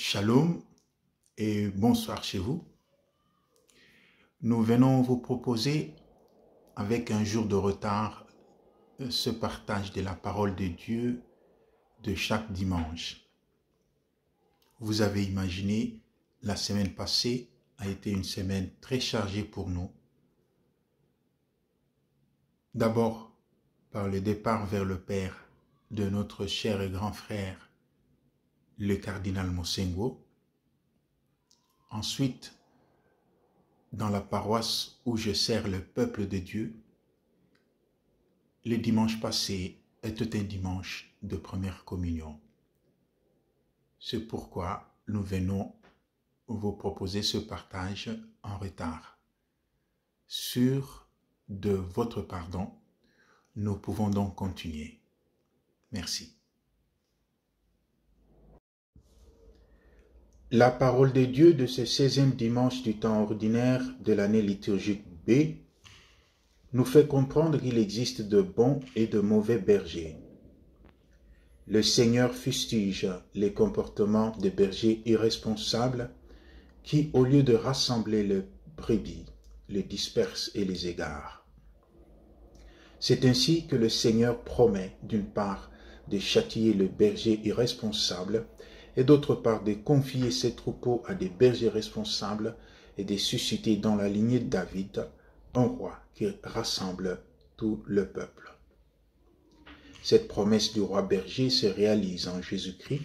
Shalom et bonsoir chez vous. Nous venons vous proposer, avec un jour de retard, ce partage de la parole de Dieu de chaque dimanche. Vous avez imaginé, la semaine passée a été une semaine très chargée pour nous. D'abord, par le départ vers le Père de notre cher et grand frère, le cardinal Mosengo. Ensuite, dans la paroisse où je sers le peuple de Dieu, le dimanche passé était un dimanche de première communion. C'est pourquoi nous venons vous proposer ce partage en retard. Sûr de votre pardon, nous pouvons donc continuer. Merci. La parole de Dieu de ce 16e dimanche du temps ordinaire de l'année liturgique B nous fait comprendre qu'il existe de bons et de mauvais bergers. Le Seigneur fustige les comportements des bergers irresponsables qui, au lieu de rassembler les brebis, les dispersent et les égarent. C'est ainsi que le Seigneur promet, d'une part, de châtier le berger irresponsable et d'autre part de confier ses troupeaux à des bergers responsables et de susciter dans la lignée de David un roi qui rassemble tout le peuple. Cette promesse du roi berger se réalise en Jésus-Christ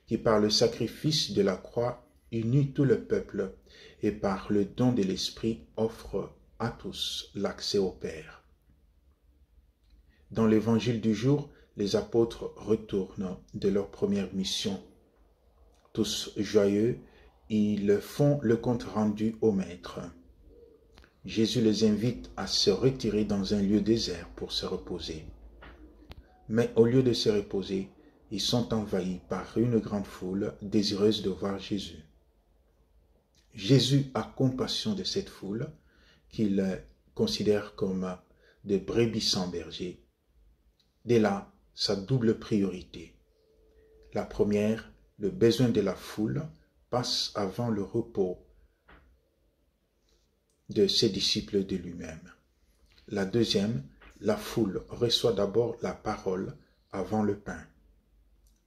qui par le sacrifice de la croix unit tout le peuple et par le don de l'Esprit offre à tous l'accès au Père. Dans l'évangile du jour, les apôtres retournent de leur première mission. Tous joyeux, ils font le compte rendu au Maître. Jésus les invite à se retirer dans un lieu désert pour se reposer. Mais au lieu de se reposer, ils sont envahis par une grande foule désireuse de voir Jésus. Jésus a compassion de cette foule qu'il considère comme des brebis sans berger. Dès là, sa double priorité. La première, le besoin de la foule, passe avant le repos de ses disciples de lui-même. La deuxième, la foule reçoit d'abord la parole avant le pain.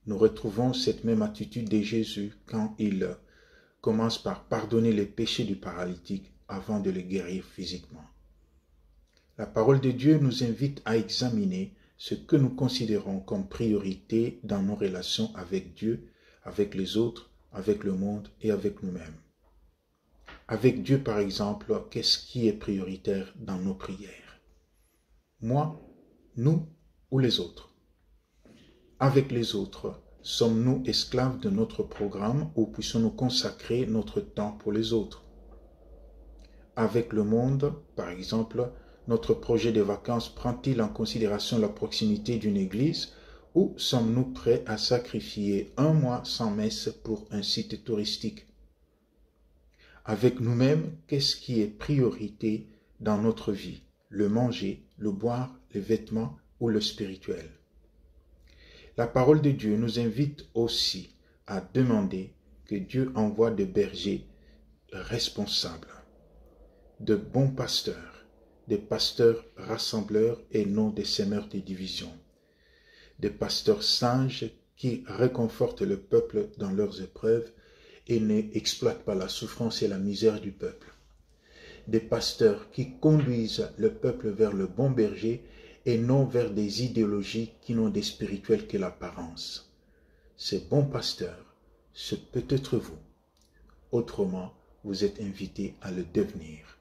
Nous retrouvons cette même attitude de Jésus quand il commence par pardonner les péchés du paralytique avant de le guérir physiquement. La parole de Dieu nous invite à examiner ce que nous considérons comme priorité dans nos relations avec Dieu, avec les autres, avec le monde et avec nous-mêmes. Avec Dieu, par exemple, qu'est-ce qui est prioritaire dans nos prières? Moi, nous ou les autres? Avec les autres, sommes-nous esclaves de notre programme ou puissions-nous consacrer notre temps pour les autres? Avec le monde, par exemple, notre projet de vacances prend-il en considération la proximité d'une église ou sommes-nous prêts à sacrifier un mois sans messe pour un site touristique? Avec nous-mêmes, qu'est-ce qui est priorité dans notre vie? Le manger, le boire, les vêtements ou le spirituel? La parole de Dieu nous invite aussi à demander que Dieu envoie des bergers responsables, de bons pasteurs, des pasteurs rassembleurs et non des semeurs de division, des pasteurs sages qui réconfortent le peuple dans leurs épreuves et n'exploitent pas la souffrance et la misère du peuple, des pasteurs qui conduisent le peuple vers le bon berger et non vers des idéologies qui n'ont des spirituels que l'apparence. Ces bons pasteurs, c'est peut-être vous. Autrement, vous êtes invités à le devenir.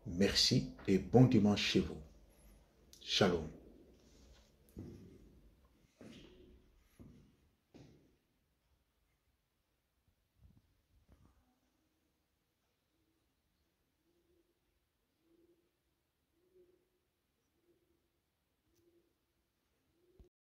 Merci et bon dimanche chez vous. Shalom.